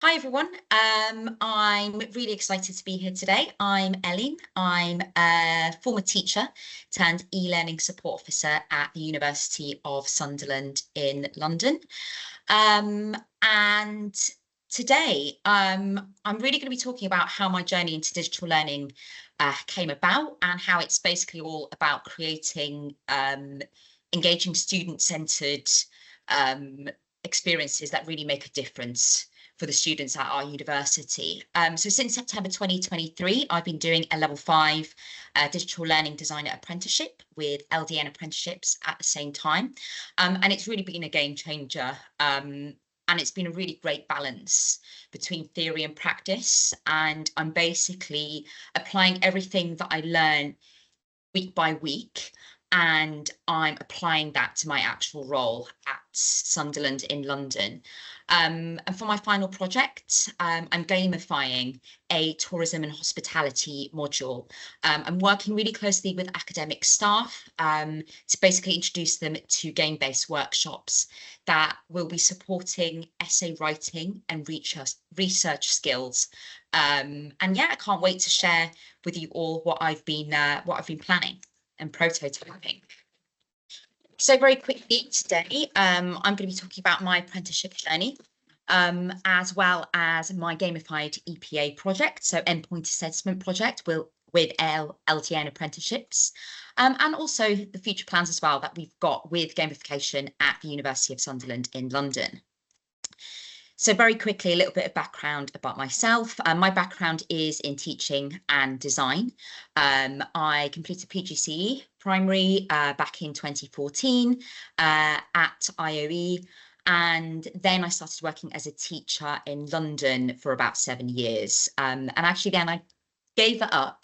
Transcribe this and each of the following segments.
Hi everyone. I'm really excited to be here today. I'm Ellie. I'm a former teacher turned e-learning support officer at the University of Sunderland in London. And today I'm really going to be talking about how my journey into digital learning came about and how it's basically all about creating engaging student-centered experiences that really make a difference for the students at our university. So since September 2023, I've been doing a level 5 digital learning designer apprenticeship with LDN apprenticeships at the same time. And it's really been a game changer. And it's been a really great balance between theory and practice. And I'm basically applying everything that I learn week by week, and I'm applying that to my actual role at Sunderland in London. And for my final project, I'm gamifying a tourism and hospitality module. I'm working really closely with academic staff to basically introduce them to game-based workshops that will be supporting essay writing and research skills. And yeah, I can't wait to share with you all what I've been planning and prototyping. So very quickly today, I'm going to be talking about my apprenticeship journey, as well as my gamified EPA project, so endpoint assessment project with LTN apprenticeships, and also the future plans as well that we've got with gamification at the University of Sunderland in London. So very quickly, a little bit of background about myself. My background is in teaching and design. I completed PGCE primary back in 2014 at IOE. And then I started working as a teacher in London for about 7 years. And actually then I gave it up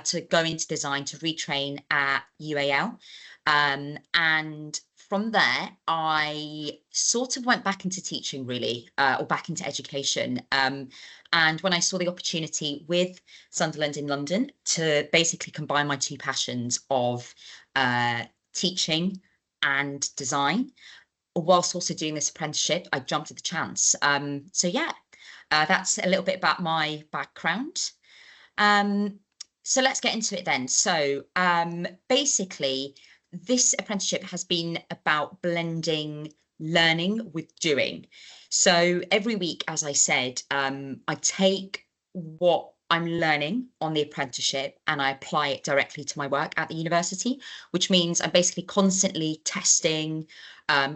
to go into design to retrain at UAL. And from there, I sort of went back into teaching really, or back into education. And when I saw the opportunity with Sunderland in London to basically combine my two passions of teaching and design, whilst also doing this apprenticeship, I jumped at the chance. So yeah, that's a little bit about my background. So let's get into it then. So basically, this apprenticeship has been about blending learning with doing. So every week, as I said, I take what I'm learning on the apprenticeship and I apply it directly to my work at the university, which means I'm basically constantly testing,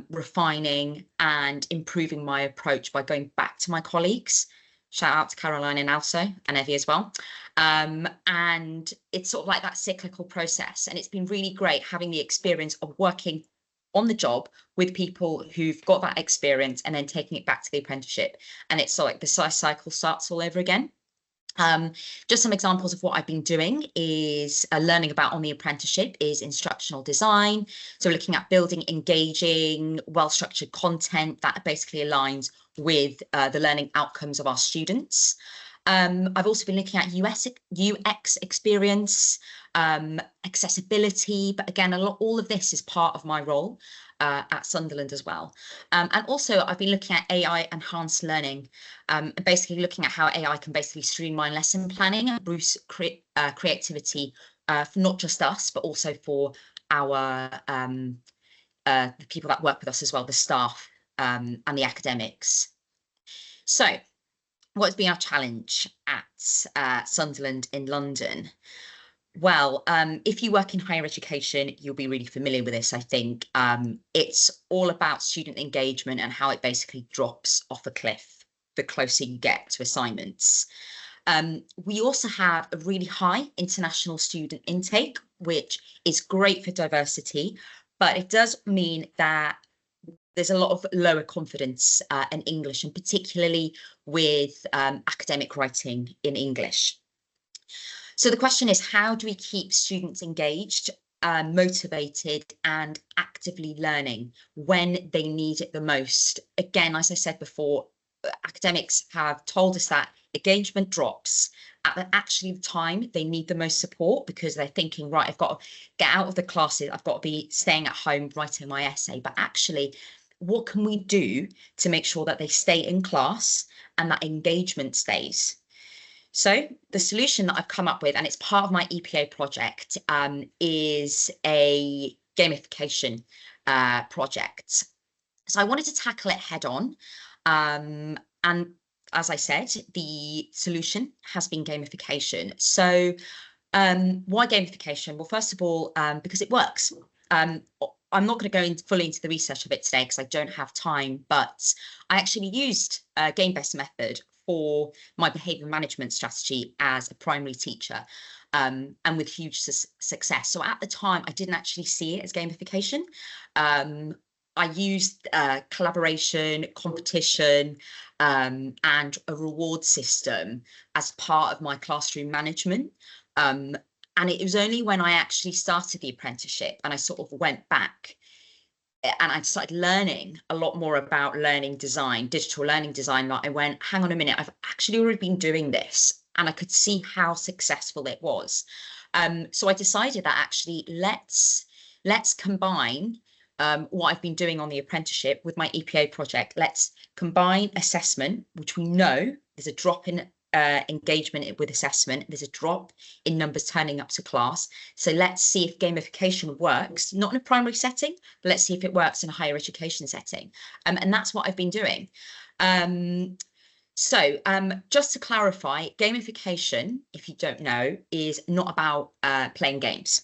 refining and improving my approach by going back to my colleagues. Shout out to Caroline and also, and Evie as well. And it's sort of like that cyclical process. And it's been really great having the experience of working on the job with people who've got that experience and then taking it back to the apprenticeship. And it's sort of like the cycle starts all over again. Just some examples of what I've been doing is learning about on the apprenticeship is instructional design. So looking at building engaging, well-structured content that basically aligns with the learning outcomes of our students. I've also been looking at UX experience, accessibility, but again, all of this is part of my role at Sunderland as well. And also I've been looking at AI enhanced learning, basically looking at how AI can basically streamline lesson planning and boost creativity for not just us, but also for our the people that work with us as well, the staff and the academics. So what's been our challenge at Sunderland in London? Well, if you work in higher education, you'll be really familiar with this, I think. It's all about student engagement and how it basically drops off a cliff the closer you get to assignments. We also have a really high international student intake, which is great for diversity, but it does mean that there's a lot of lower confidence in English, and particularly with academic writing in English. So the question is, how do we keep students engaged, motivated and actively learning when they need it the most? Again, as I said before, academics have told us that engagement drops at actually the time they need the most support, because they're thinking, right, I've got to get out of the classes, I've got to be staying at home writing my essay. But actually, what can we do to make sure that they stay in class and that engagement stays. So the solution that I've come up with, and it's part of my EPA project, is a gamification project. So I wanted to tackle it head on. And as I said, the solution has been gamification. So why gamification? Well, first of all, because it works. I'm not going to go fully into the research of it today because I don't have time, but I actually used a game-based method for my behaviour management strategy as a primary teacher, and with huge success. So at the time, I didn't actually see it as gamification. I used collaboration, competition, and a reward system as part of my classroom management. And it was only when I actually started the apprenticeship and I sort of went back and I started learning a lot more about learning design, digital learning design, that I went, hang on a minute, I've actually already been doing this, and I could see how successful it was. So I decided that actually let's combine what I've been doing on the apprenticeship with my EPA project. Let's combine assessment, which we know there's a drop in engagement with assessment. There's a drop in numbers turning up to class. So let's see if gamification works, not in a primary setting, but let's see if it works in a higher education setting. And that's what I've been doing. So just to clarify, gamification, if you don't know, is not about playing games.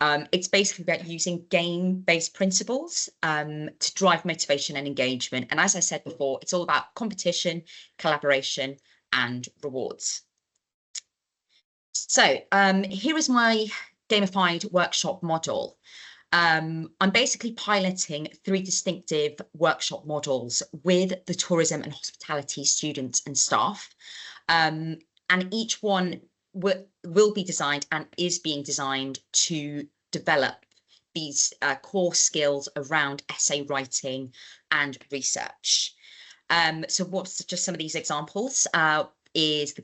It's basically about using game-based principles to drive motivation and engagement. And as I said before, it's all about competition, collaboration, and rewards. So here is my gamified workshop model. I'm basically piloting 3 distinctive workshop models with the tourism and hospitality students and staff. And each one will be designed and is being designed to develop these core skills around essay writing and research. So what's just some of these examples is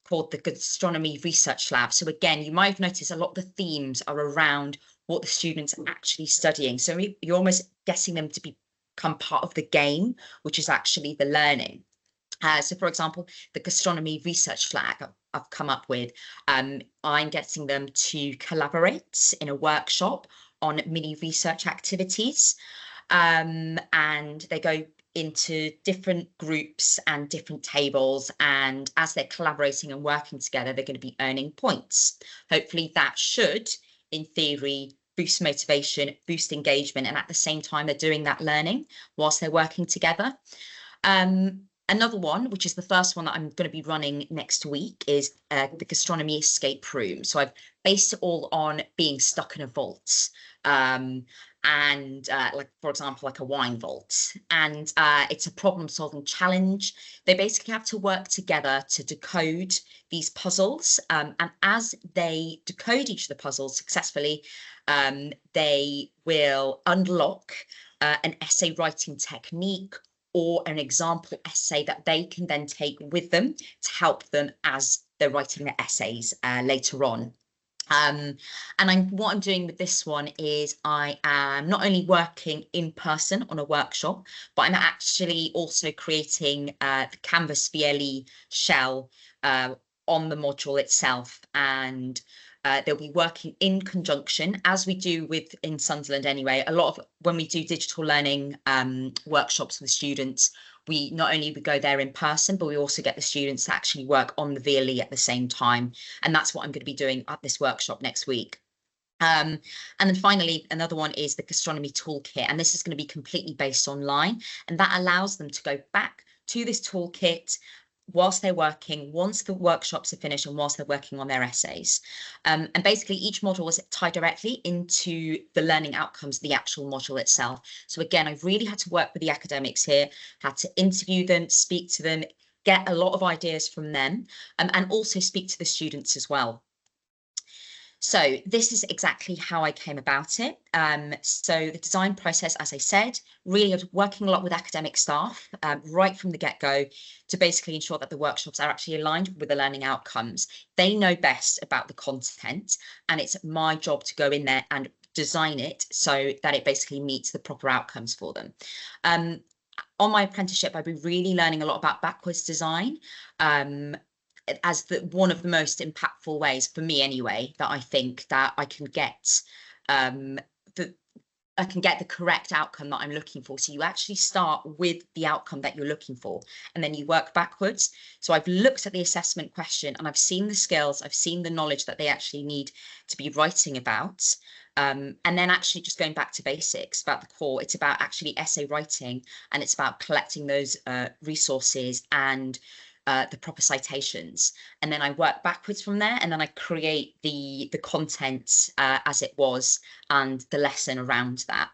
called the Gastronomy Research Lab. So again, you might have noticed a lot of the themes are around what the students are actually studying. So you're almost getting them to become part of the game, which is actually the learning. So for example, the Gastronomy Research Lab I've come up with, I'm getting them to collaborate in a workshop on mini research activities. And they go into different groups and different tables, and as they're collaborating and working together, they're going to be earning points. Hopefully that should, in theory, boost motivation, boost engagement, and at the same time they're doing that learning whilst they're working together. Another one, which is the first one that I'm going to be running next week, is the Gastronomy Escape Room. So I've based it all on being stuck in a vault. Like, for example, like a wine vault. And it's a problem-solving challenge. They basically have to work together to decode these puzzles. And as they decode each of the puzzles successfully, they will unlock an essay writing technique or an example essay that they can then take with them to help them as they're writing their essays later on. What I'm doing with this one is I am not only working in person on a workshop, but I'm actually also creating the Canvas VLE shell on the module itself. And they'll be working in conjunction, as we do in Sunderland anyway. A lot of when we do digital learning workshops with students, we not only go there in person, but we also get the students to actually work on the VLE at the same time. And that's what I'm going to be doing at this workshop next week. And then finally, another one is the Gastronomy Toolkit. And this is going to be completely based online. And that allows them to go back to this toolkit whilst they're working, once the workshops are finished and whilst they're working on their essays. And basically each module is tied directly into the learning outcomes of the actual module itself. So again, I've really had to work with the academics here, had to interview them, speak to them, get a lot of ideas from them, and also speak to the students as well. So this is exactly how I came about it. So the design process, as I said, really working a lot with academic staff right from the get-go to basically ensure that the workshops are actually aligned with the learning outcomes. They know best about the content, and it's my job to go in there and design it so that it basically meets the proper outcomes for them. on my apprenticeship, I've been really learning a lot about backwards design, as one of the most impactful ways, for me anyway, that I think that I can get the correct outcome that I'm looking for. So you actually start with the outcome that you're looking for, and then you work backwards. So I've looked at the assessment question, and I've seen the skills, I've seen the knowledge that they actually need to be writing about. And then actually just going back to basics, about the core. It's about actually essay writing, and it's about collecting those resources and the proper citations, and then I work backwards from there, and then I create the content as it was, and the lesson around that.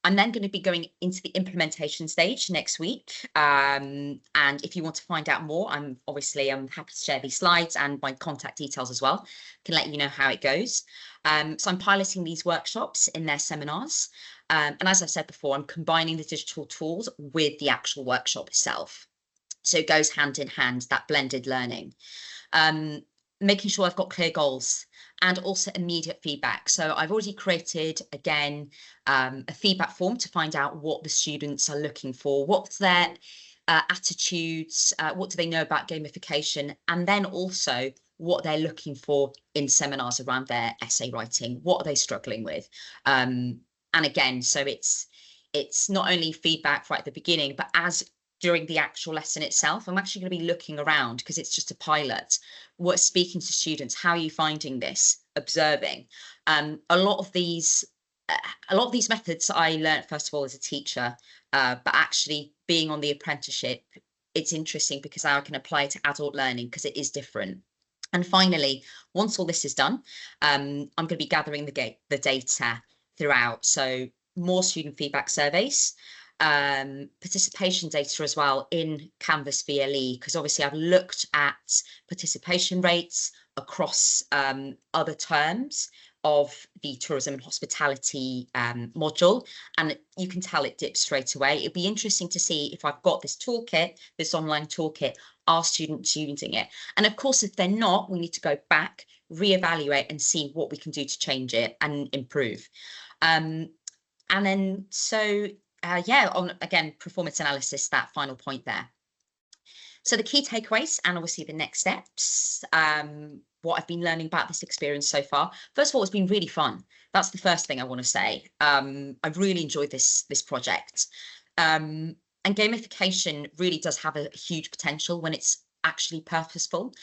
I'm then going to be going into the implementation stage next week, and if you want to find out more, I'm happy to share these slides and my contact details as well. Can let you know how it goes. So I'm piloting these workshops in their seminars, and as I've said before, I'm combining the digital tools with the actual workshop itself. So it goes hand in hand, that blended learning. Making sure I've got clear goals and also immediate feedback. So I've already created, again, a feedback form to find out what the students are looking for, what's their attitudes, what do they know about gamification, and then also what they're looking for in seminars around their essay writing. What are they struggling with? And again, so it's not only feedback right at the beginning, but during the actual lesson itself, I'm actually going to be looking around, because it's just a pilot. Speaking to students, how are you finding this? Observing. A lot of these methods I learned first of all as a teacher, but actually being on the apprenticeship, it's interesting because I can apply it to adult learning, because it is different. And finally, once all this is done, I'm going to be gathering the data throughout. So more student feedback surveys, participation data as well in Canvas VLE, because obviously I've looked at participation rates across other terms of the tourism and hospitality module, and you can tell it dips straight away. It'd be interesting to see if I've got this toolkit, this online toolkit, are students using it? And of course, if they're not, we need to go back, reevaluate, and see what we can do to change it and improve. And then yeah, on again, performance analysis, that final point there. So the key takeaways and obviously the next steps, what I've been learning about this experience so far. First of all, it's been really fun. That's the first thing I want to say. I've really enjoyed this project. And gamification really does have a huge potential when it's actually purposeful.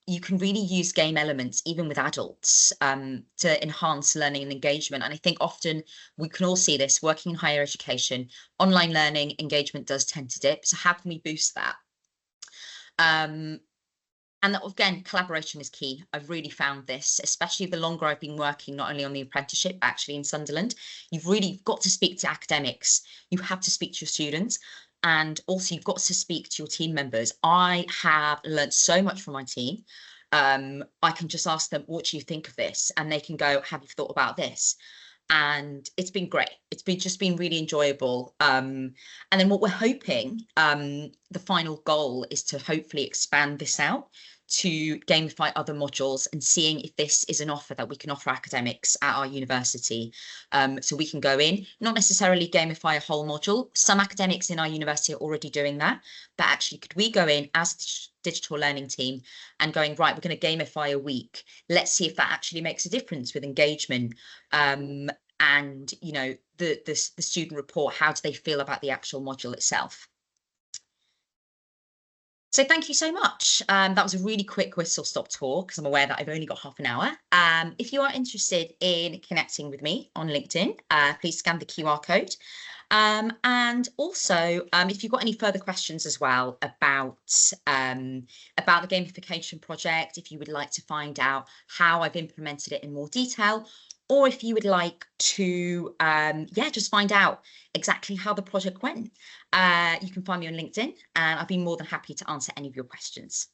You can really use game elements even with adults to enhance learning and engagement. And I think often we can all see this working in higher education, online learning engagement does tend to dip. So how can we boost that? And that, again, collaboration is key. I've really found this, especially the longer I've been working, not only on the apprenticeship, but actually in Sunderland. You've really got to speak to academics. You have to speak to your students. And also you've got to speak to your team members. I have learned so much from my team. I can just ask them, what do you think of this? And they can go, have you thought about this? And it's been great. It's just been really enjoyable. And then what we're hoping, the final goal is to hopefully expand this out to gamify other modules and seeing if this is an offer that we can offer academics at our university. So we can go in, not necessarily gamify a whole module. Some academics in our university are already doing that, but actually could we go in as a digital learning team and going, right, we're going to gamify a week. Let's see if that actually makes a difference with engagement. And, you know, the student report, how do they feel about the actual module itself? So thank you so much. That was a really quick whistle-stop tour because I'm aware that I've only got half an hour. If you are interested in connecting with me on LinkedIn, please scan the QR code. And also, if you've got any further questions as well about the gamification project, if you would like to find out how I've implemented it in more detail, or if you would like to, just find out exactly how the project went, you can find me on LinkedIn, and I'll be more than happy to answer any of your questions.